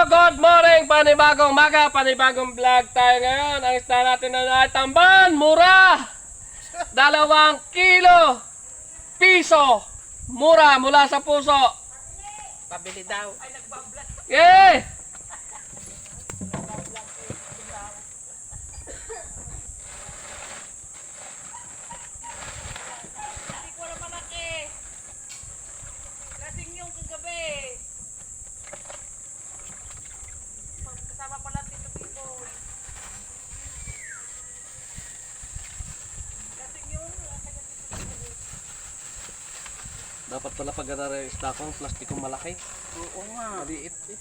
good morning! Panibagong maga, panibagong vlog tayo ngayon. Ang isda natin na tamban, mura! 2 kilo piso. Mura mula sa puso. Pabili daw. Yay! Hindi ko na malaki. Lasing yung kagabi. Kasama pala Tito Piboy. Lasing yung taga Tito Piboy. Dapat pala pag-arara yung isda kong plastikong malaki. Oo nga. Maliit eh.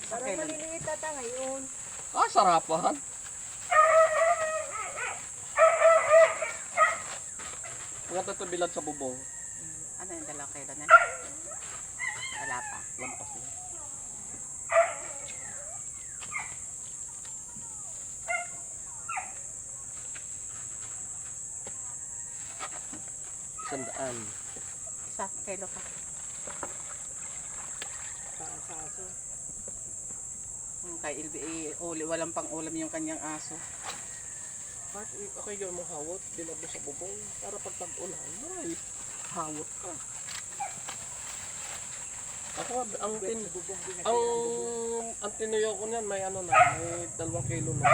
Parang maliliit ata ngayon. Ah, sarapan. Mga tatabilat sa bubong. Ano yung 2 kilo na? Wala pa. Lampas na. Sandaan. 1 kilo pa. Aso. Kay LBA, walang pang ulam yung kanyang aso. Okay yun mong hawot, dinabo sa bubong para pag tag-ulan, ay hawot ka. Ako ang tinuyo ko niyan may ano na, may 2 kilo na.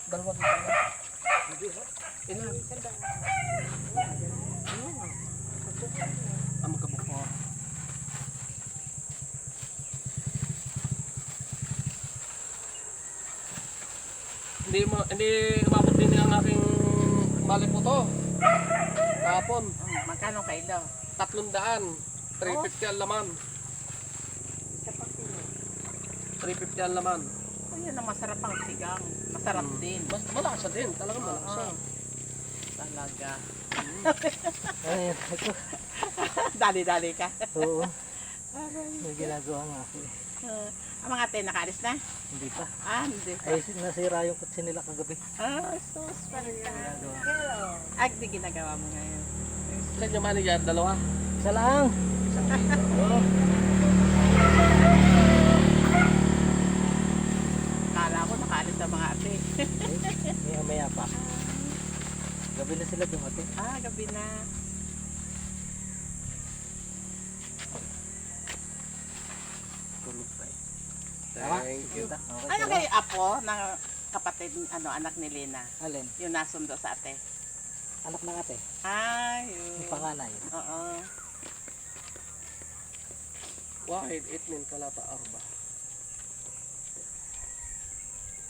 2 dito na. Hindi ha? Ilan? Ang magkabuk mo. Hindi umabot din ang aking bali po to. Kahapon. Magkano kilo? 300. 350 ang laman. 350 ang laman. Ayun ang masarap ang sigang. Masarap din. Malasa din. Talagang malasa. Talaga. Ay, ako. Dali-dali ka. Oo. May ginagawa nga ako eh. Ang mga ate, nakaalis na? Hindi pa. Hindi pa. Ay, nasira yung kutsi nila kagabi. Sus, pala. Ginagawa. Ay, di ginagawa mo ngayon. Saan yung manager? 2? Isa lang. Oo. Kala ko nakaalis na mga ate. May amaya pa. Gabi na sila dumati. Gabi na. Tulog pa eh. Thank you. Okay, Ano tara. kay Apo, ng kapatid, anak ni Lina? Alin? Yung nasundo sa ate. Anak ng ate. Yun. Yung panganay. Oo. Wahid, itnin, talata, arba.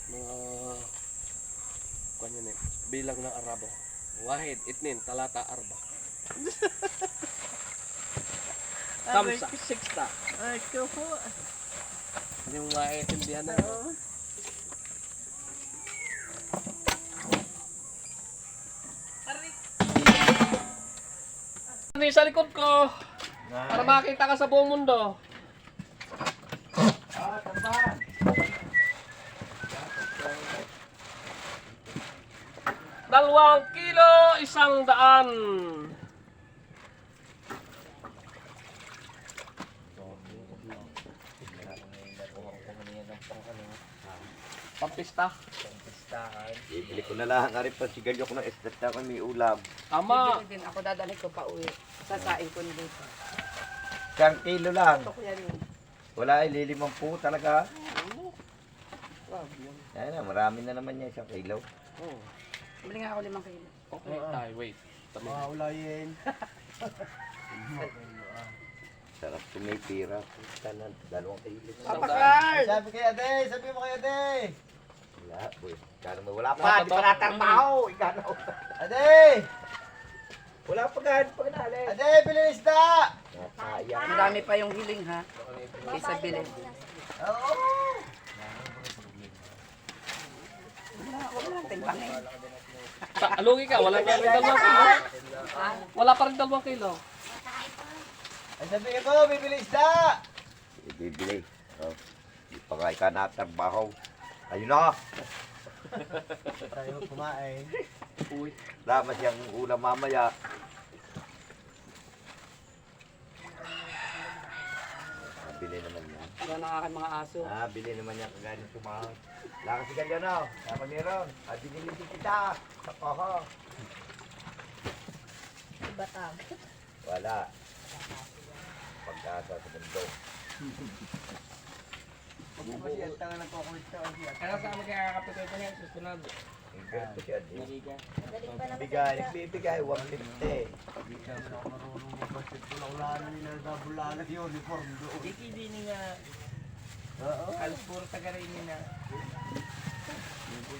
Mga kanyan eh, bilang ng Arabo. Wahid, itnin, talata, arba. Kamsa, 6 Ay, kuho. Hindi mo maintindihan na. Oo. Hindi sa likod ko. Para makita ka sa buong mundo. Dalawang kilo, 100. Pampista. Bibili ko na lang nga rin pa sigalyok ng estet na may ulam. Tama. Bibili din ako, dadalhin ko pa uwi. Sasain ko dito. 1 kilo lang. Ito ko yan. Wala ay lilimang po talaga. Grabe yun. Yan na, marami na naman yan 1 kilo. Oh, Bili nga ako 5 kilo. okay tayo, wait. Tabi. Ulayin. Sarap tumipira. Tanan, 2 kilo. Sandaan. Sabi kay Ade, sabi mo kay Ade. Wala, boy. Kano mo, wala pa, Wala di pa pa ba? natrabaho. Ikano. Ade! Wala pa gan, pag nali. Ade, bilis na! Nasayang. Madami pa yung hiling ha. Kaysa bilhin. Oo. Wala lang timbangin. Alugi ka, wala pa rin 2 kilo. Wala pa rin 2 kilo. Ay sabi ko, bibilis na! Bibili. Oh. Di pa nga ika natrabaho. Ayun na. Tayo kumain. Lamas yung ulam mamaya. Bili naman yan. Wala na aking mga aso. Bili naman yan kagaya ng tumahon. Lakas si Galyan o. Kaya meron. Binilisin kita. Oho. Batang. Wala. Pagkasa sa bando. Ano sa amin kaya kapito ito ngayon? Susunod. Ang ganito siya din. Bigay. Nagbibigay. 150. Ikidini nga. Alas puro tagarin na.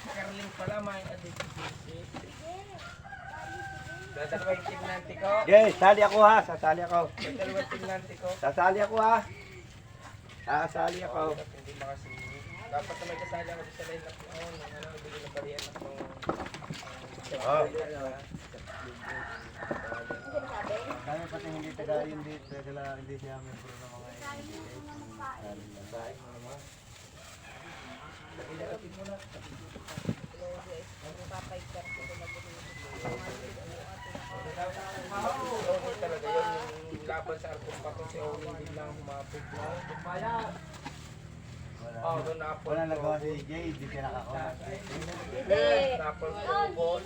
Karling pala may adikisi. Dalawang tignanti ko. Okay, sali ako ha. Sasali ako. Dalawang tignanti ko. Sasali ako ha. Sasali ako. Hindi makasi. Dapat na may kasali ako sa line up noon. Ano, bigyan ng bariyan ako. Oh. Kami pati hindi taga hindi siya membro ng mga Talaga yun, yung laban sa Arcos pa si Owen biglang humapit na. Oh, doon na po. Wala nagawa si Jay, hindi siya nakakuha. Napol po.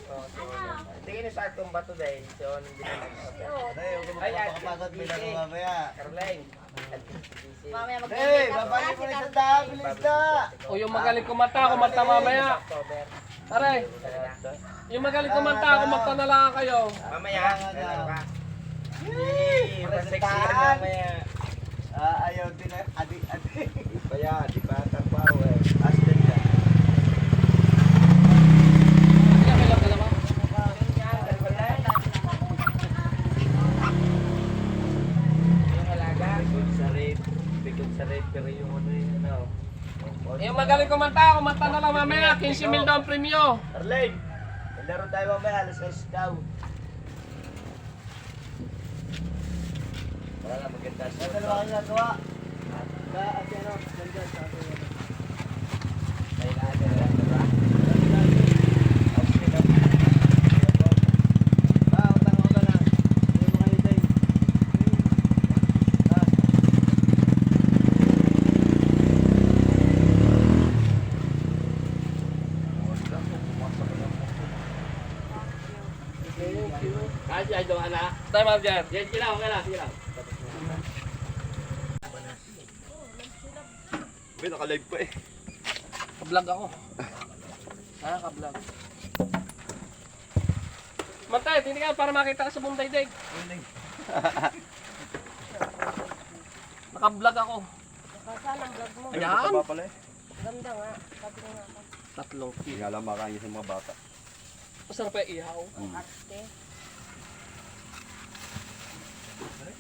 Tingin niyo sa Arcos ba today? So, hindi na nagsasabi. Tayo, kung magpapakapagod, may lang mamaya. Caroline. Mamaya Hey, babalik mo na isang daan. Bilis na. O yung magaling kumanta mamaya. Aray, yung magaling kumanta na lang kayo. Mamaya. Presentahan. Ayaw din adik. Kaya, di ba? Tagpaw eh. Aston yan. Bigod sa rate, pero yung ano yun, ano. Yung magaling kumanta na lang mamaya. 15,000 daw ang premyo. Arlene, laro tayo mamaya, alas 6 daw. Wala na, maganda siya. Dalawa kayo nagawa. Nandyan sa akin. May lahat na lang, diba? Utang na. Hindi mo kayo tayo. Kasi ay doon na. Tayo mga dyan. Yan, silaw, silaw. Uy, naka-live pa eh. Ka-vlog ako. Ka-vlog. Mantay, hindi ka para makita ka sa buong daydig. Naka-vlog ako. Saan ang vlog mo? Ayan. pala eh. Ganda nga. Sabi ko nga ako. 3 kilo. Hindi alam makakain sa mga bata. Masarap pa ihaw. Ate.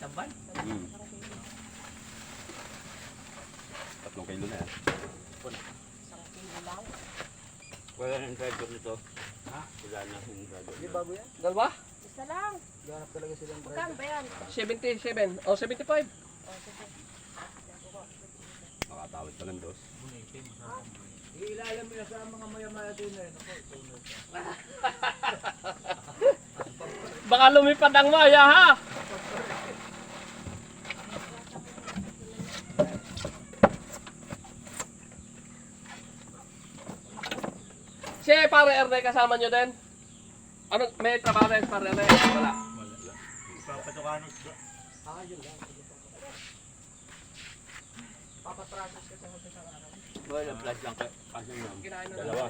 Taban. 3 kilo na yan. 1 kilo lang. Wala nang driver nito. Ha? Wala na yung driver. Hindi bago yan. Dalawa? Isa lang. Ganap talaga silang Magkano ba yan? 77. O, 75. O, sige. Makatawid pa ng dos. Ilalim mo na sa mga maya-maya din na yun. Baka lumipad ang maya, ha? Si pare Erne kasama nyo din? Ano, may trabaho rin pare Erne? Wala. Papatukanos ba? Papatrasos ka sa araw. Wala, flash lang kasi yun. Kinain na Dalawa.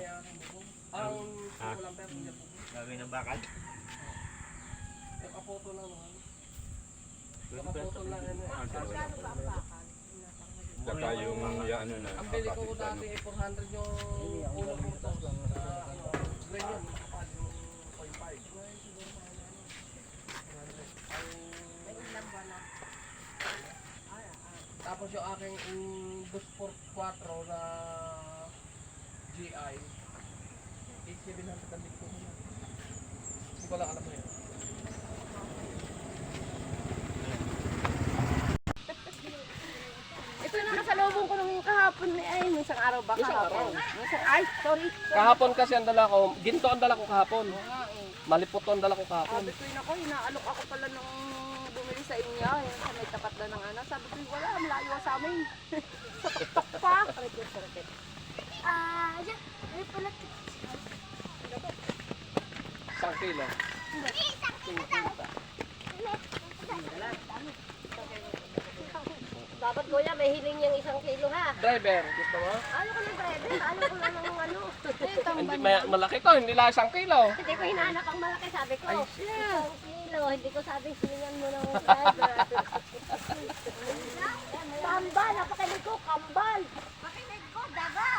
Ang kulang pero hindi po. Gagawin ng bakal. Yung kapoto lang naman. Yung kapoto lang ano eh. Magkano ba ang bakal? Saka yung ano na. Ang bili ko dati ay 400 yung ulo ko to. Green yun. Kapal yung 0.5. May ilang ba na? Tapos yung aking 244 na GI 8,700 ang ko muna. Hindi ko lang alam mo yun. Ito na nakasalubong ko nung kahapon ay nung isang araw ba Isang araw. Ay, sorry. Kahapon kasi ang dala ko, ginto ang dala ko kahapon. Malipot ang dala ko kahapon. Sabi ko yun ako, inaalok ako pala nung bumili sa inyo. Yung sa may tapat na ng ano. Sabi ko, wala, malayo sa amin. Sa tuktok pa. Isang kilo. Dapat kuya, may hiling yung 1 kilo ha. Driver, gusto mo? Ano ko ng driver? Ano ko lang ng ano? Hindi, malaki to, hindi lang 1 kilo. Hindi ko hinahanap ang malaki, sabi ko. 1 kilo, hindi ko sabi hilingan mo ng driver. Kambal, napakinig ko, kambal. Pakinig ko, daga.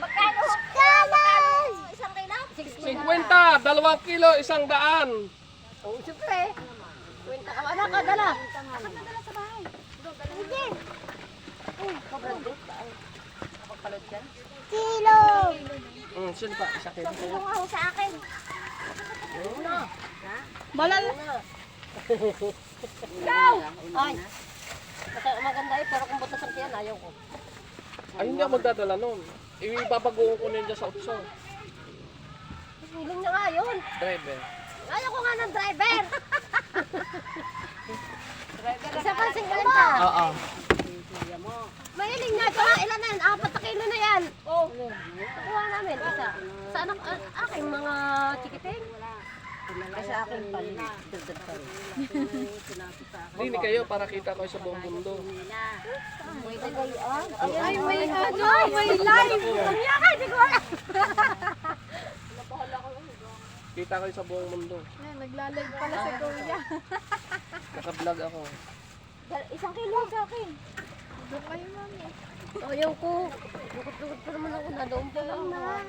Magkano? Magkano? 1 kilo? 50, 2 kilo, 100. Oh, siyempre. Kwenta ka, anak ka, dala. Anak ka, dala sa bahay. Hindi. Sobrang bit. Kapagpalod dyan. Kilo. Sino pa? 1 kilo. Kilo nga ho sa akin. Malal. Ikaw! Ay. Maganda eh, pero kung butas ang tiyan, ayaw ko. Ay, hindi ako magdadala nun. Ibabagoon ko ninyo sa utso. Hiling na nga yun. Driver. Ayaw ko nga ng driver. Isa pa 50. Oo. Mahiling nga ito. Ilan na yan? 4 na kilo na yan. Oh. Nakuha namin. Isa. Sa anak, aking mga chikiting. Sa akin pala. Hindi kayo para kita ko sa buong mundo. Ay, may ano, may live. Ang yaka, hindi ko alam. Kita ko sa buong mundo. Naglalag pala sa kuya. Naka-vlog ako. 1 kilo sa akin. Doon kayo mami. Ayaw ko. Lukot-lukot pa naman ako na doon pa lang na.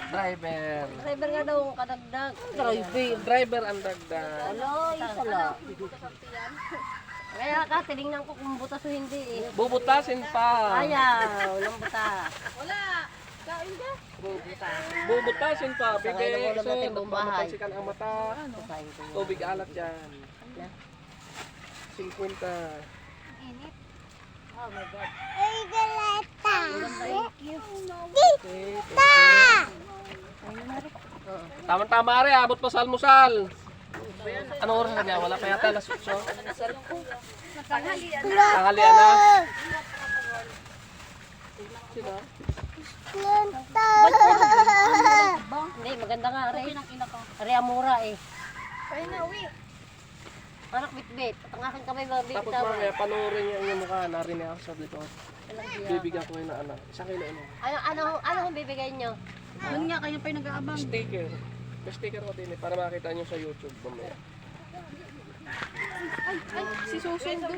Driver. Driver nga daw ang kadagdag. Driver ang dagdag. Ano, isa lang. Kaya ka, tinignan ko kung butas o hindi eh. Bubutasin pa. Ayaw, walang butas. Bubutasin pa. Sakay Bigay ng ulam natin exo. buong bahay. Mapansikan ang mata. Tubig alat yan. 50. Oh my God. Tama-tama rin, abot pa sa almusal. Ano oras na niya? Wala pa yata alas 8. Tanghalian na. Sino? Hindi, maganda nga rin. Mura eh. Kaya na, uwi. Anak bitbit. At ang aking kamay Tapos mabibitaw. mamaya, panoorin niya ang iyong mukha. Narinig ako sa dito. Bibigyan ko yun na ano. 1 kilo ano. Ano kung bibigay nyo? Yun nga, kayo pa yung nag-aabang. Sticker. May sticker ko din eh, para makita niyo sa YouTube mamaya. Si Susun doon.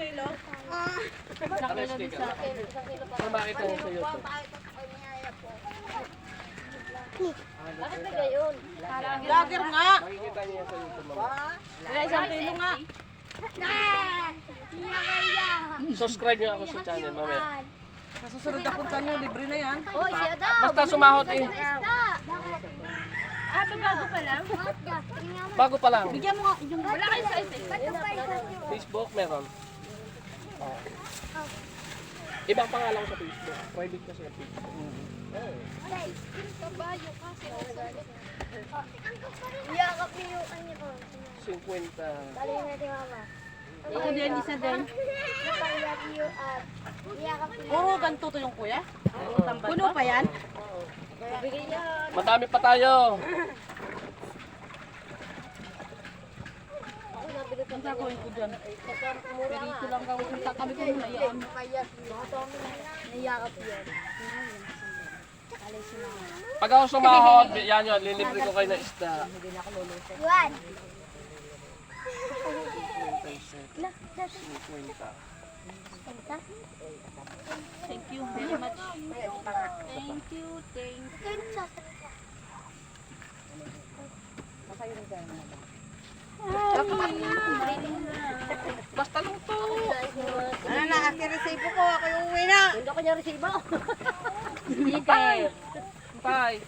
Ano yung sticker? Para makita niyo sa YouTube. Bakit bigay yun? Vlogger nga. Makikita niyo sa YouTube mamaya. Kaya 1 kilo nga. Subscribe niyo ako sa channel mamaya. Nasusunod ako kanyo, libre na yan. Hoy, siya daw. Basta sumahot eh. Bago pa lang? Bago pa lang. Bigyan mo nga yung... Wala kayo sa isa. Facebook meron. Oh. Ibang pangalan ko sa Facebook. Private kasi ang Facebook. Yakap niyo yung kanya ko. 50. Dali natin mama. Ako din, isa din. Napayag niyo at yakap niyo. Puro ganito to yung kuya? Puno pa yan? Bigay niya. Madami pa tayo. Ako nabili ko. Ang gagawin ko dyan. Mura nga. Dito lang gawin. Kami ko muna yan. Niyakap yun. Pag ako sumahod, yan yun, lilibre ko kayo ng isda. Juan. 50. Thank you very much. Thank you, thank you. Basta lang to. Ano na, aking resibo ko. Ako yung uwi na. Hindi ko niya resibo. Bye. Bye.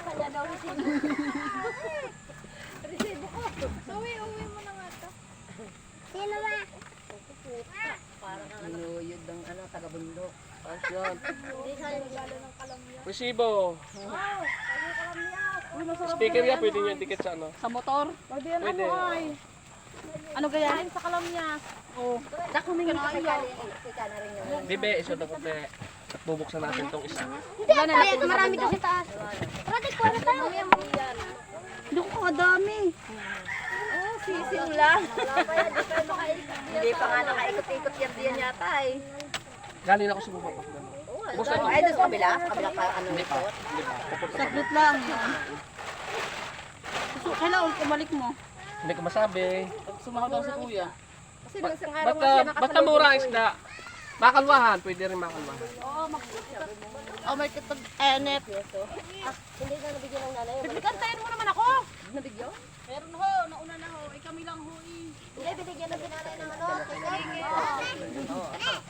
Kanya daw resibo. Resibo ko. Uwi mo na nga ito. Sino ba? Yan. Resibo. Sticker yan, pwede nyo dikit sa ano. Sa motor. Pwede. Ano gayahin sa kalamyas? Oh. Nakumingin ka kayo. Di be, iso na kote. At bubuksan natin tong isa. Wala na natin. Marami to sa taas. Rati ko na tayo. Doon ko kadami. Oh, sisiw lang. Hindi pa nga nakaikot-ikot yan diyan yata eh. Galing ako sa bumapak na. Buksan mo. Ay, doon sa kabila? Sa kabila pa ano? Hindi pa. Hindi pa. Pupunta. Saglit lang. So, kailangan kumalik mo. Hindi ko masabi. Sumahod ako sa kuya. Kasi nung isang araw nga siya Basta nakasalubong mura ang ko eh. isda. Makalwahan, pwede rin makalwahan. Oh, may kitag enet. Hindi na nabigyan ng nanay. Kantayin mo naman ako. Nabigyan? Meron ho, nauna na ho. Eh, kami lang ho eh. Hindi, binigyan ng sinanay ng ano.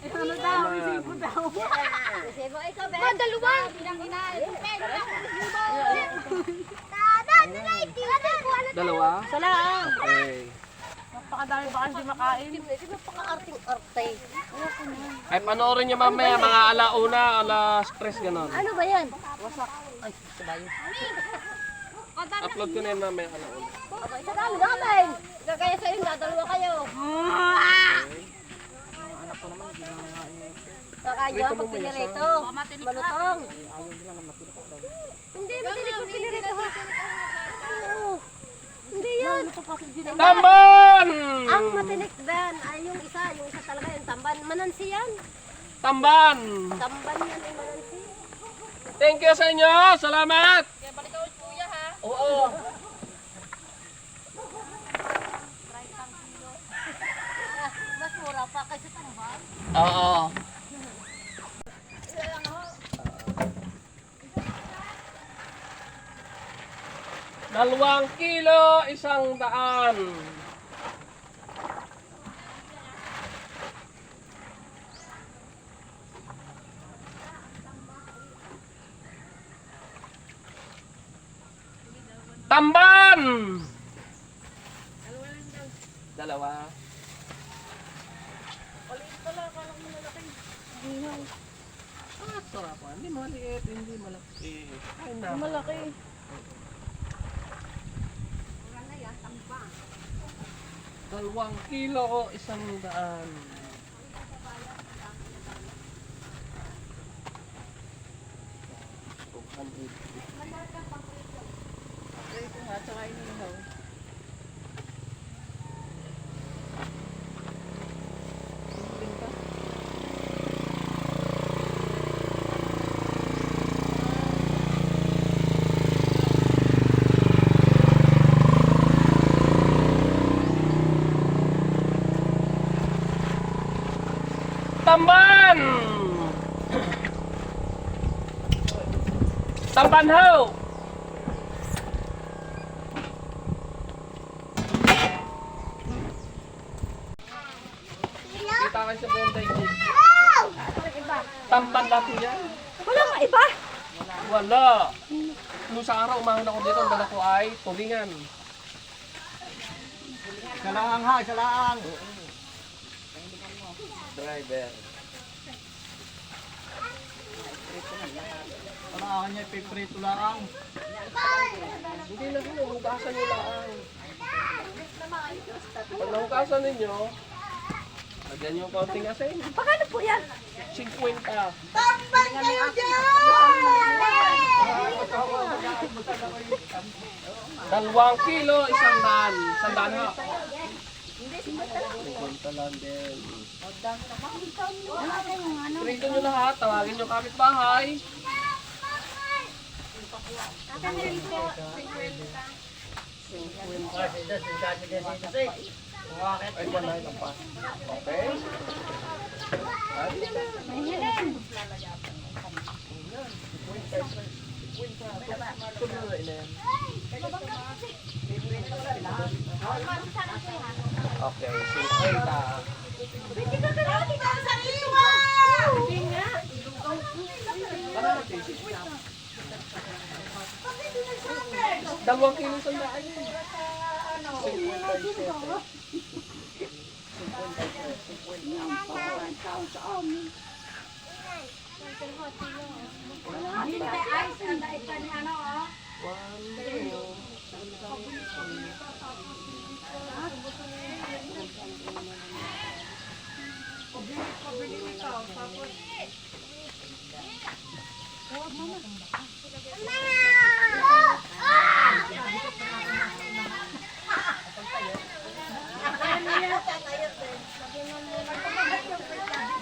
Ano daw, resibo daw. Kasi mo, ikaw, Ben. Dalawa. Bilang ina. Tada, Dalawa? Salaan. Okay. Napakadami baka hindi makain. Hindi mo paka-arting-arte. Ay, panoorin nyo mamaya, mga alauna, alas 3, gano'n. Ano ba yan? Wasak. Ay, sabayo. Upload ko na yun mamaya, alauna. Okay, sa dami namin. Kaya sa'yo, dadalawa kayo. Kakayo, pag pinirito. Malutong. Hindi, matinig pag pinirito ha. Oo. Hindi yan. Tamban! Ang matinik Ben ay yung isa talaga yung tamban. Manansi yan. Tamban! Tamban yan ay manansi. Thank you sa inyo! Salamat! Kaya balik ako kuya ha. Oo. Mas mura pa kasi tamban. Oo. Dalawang kilo, 100. Tamban! Dalawa. Sarapan. Hindi maliit, hindi malaki. Ay na. Malaki. Dalawang kilo, 100. Tamban! Tamban ho! Kita kayo sa buong daigdig. Tamban natin yan. Wala nga iba. Wala. Nung sa araw, umahan ako dito, ang dala ko ay tulingan. Salaang ha, salaang. Driver. Salaang niya, piprito lang. Hindi na sila, hugasan nyo lang. Pag nahugasan ninyo, lagyan yung konting asin. Paano po yan? 50. Dalawang kilo, 100. 100 ha. 50 lang din. Prito nyo lahat, tawagin nyo kapitbahay. Ay, wala lang pa. Okay? Okay, 50. Dalawang kilo sandaan yun. 57.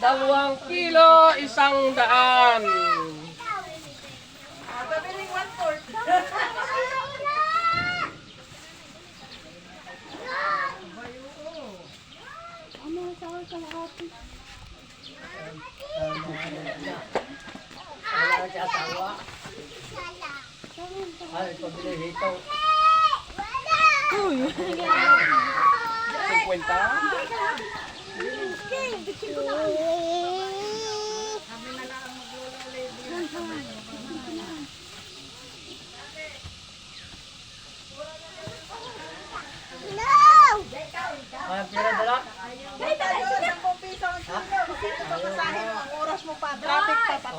Dalawang kilo, 100. Wala siya asawa. Ay, pabili dito. 50. Ay, pira dala.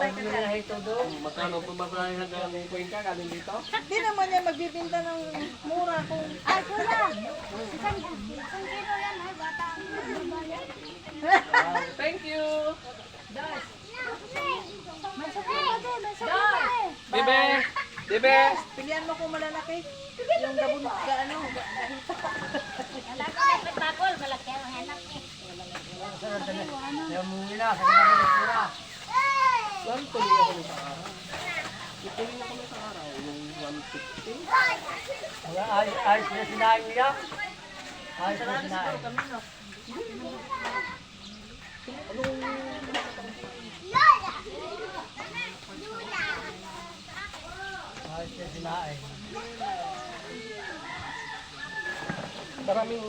Ay, pira na ito doon. Magkano pa ba tayo hanggang kuwing ka galing dito? Hindi naman niya magbibinta ng mura kung... Ay, kuya! Isang kilo yan, ay, bata. Thank you. May sakit pa din, may sakit pa din. Bibe, Bibe. Pilihan mo kung malalaki. Yung gabon, ano, Bakol, malaki ang hanap eh. Yung muli na, sa kita ko pira. Saan tuloy ako sa araw? Ituloy ako sa araw, yung 150. Ayos na sinain niya. Ayos na sinain. Ayos na sinain. Maraming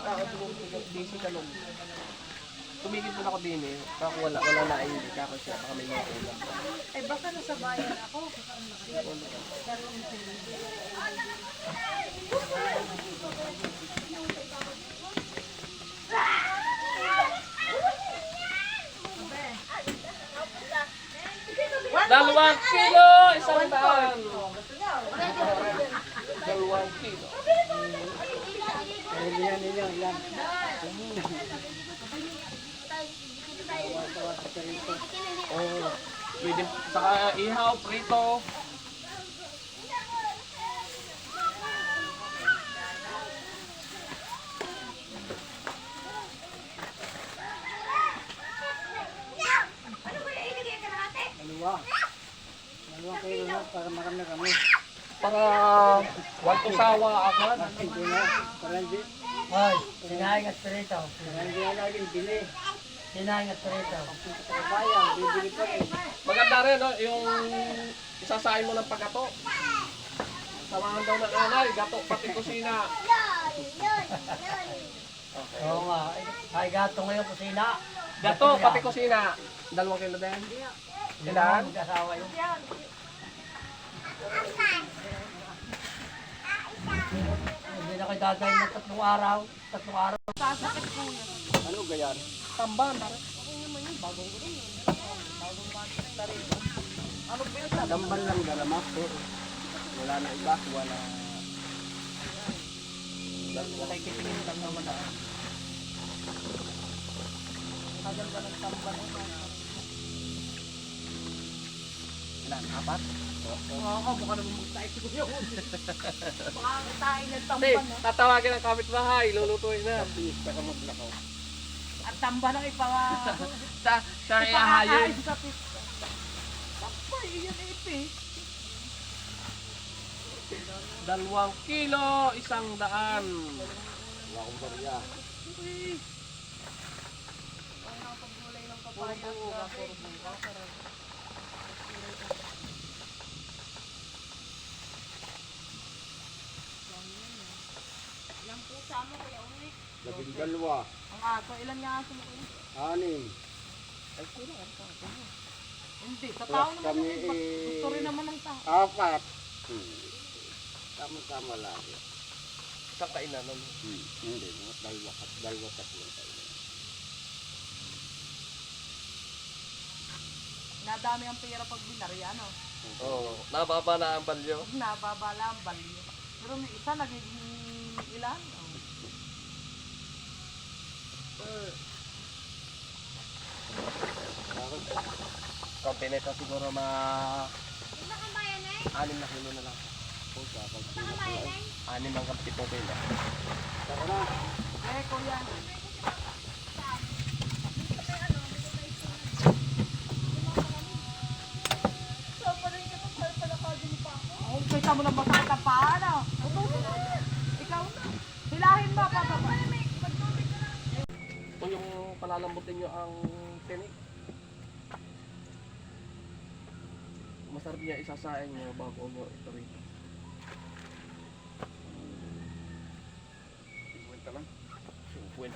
tao siguro busy ka nun. Tumigil din ako din eh. Kako wala na ay hindi kako siya. Baka may mga ulam. eh baka nasa bayan ako. Dalawang kilo, 100. Dalawang kilo. Pilihan ninyo, ilan? Oh, pwede saka ihaw, prito. Dalawang kilo na para marami na kami. Para wato sawa agad. Ay, sinaing at perito. Hindi na laging bili. Sinaing at perito. Bayang, bibili pa rin. Maganda rin, no? Yung isasain mo ng paggato. Samahan daw ng anay, gato pati kusina. Oo nga. Ay, gato ngayon kusina. Gato pati kusina. 2 kilo din. Ilan? Mag-asawa yun. Hindi na kayo dadahin ng 3 araw. 3 araw. Ano gayan? Tamban. Tamban lang galama. Wala na iba, wala. Nakikitingin lang naman na. Ilan? 4? Hindi, tatawagin ang kapitbahay, lulutuin na. At tamba ng ipanga... Siya ihahayin. sa pista. Tapay, iyan ipi. 2 kilo, 100. Wala akong barya. Labing dalawa. Ang aso, ilan nga aso mo? 6. Hindi, sa tao Plus naman. kami Gusto rin naman ng tao. 4. Tama-tama lang. Isang kainan. Hindi, mga dalawa tatlong tayo. Dinadami ang pera pag binari, ano? Oo, nababa na ang balyo. Nababala ang balyo. Pero may isa nagiging ilan? Konti nito siguro 6 na kilo na lang. 6 hanggang 7 kilo. Eh, kuya. Oh, kita mo lang masakit ang paa, no? Ikaw na. Hilahin mo, papa. Kung yung palalambutin nyo ang tinik, masarap niya isasain nyo bago nyo ito rito. 50 lang. 50.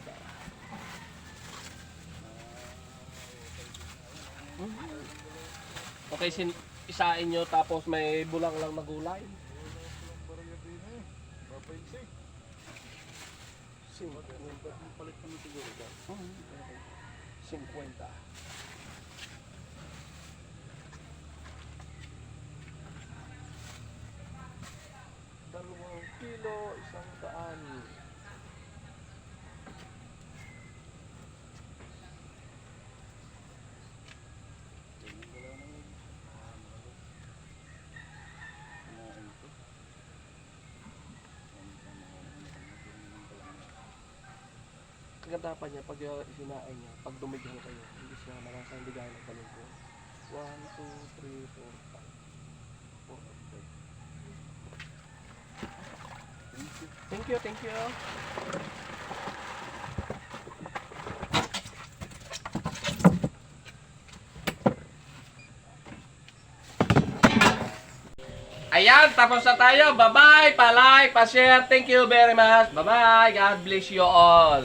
Okay, isain nyo tapos may bulang lang na gulay. 50. Dalawang kilo, 100. Kagandapan niya pag isinain niya, pag dumigil kayo, hindi siya malasang bigay ng balungko. 1, 2, 3, 4, 5. 4. Thank you. Ayan, tapos na tayo. Bye-bye, pa-like, pa-share. Thank you very much. Bye-bye. God bless you all.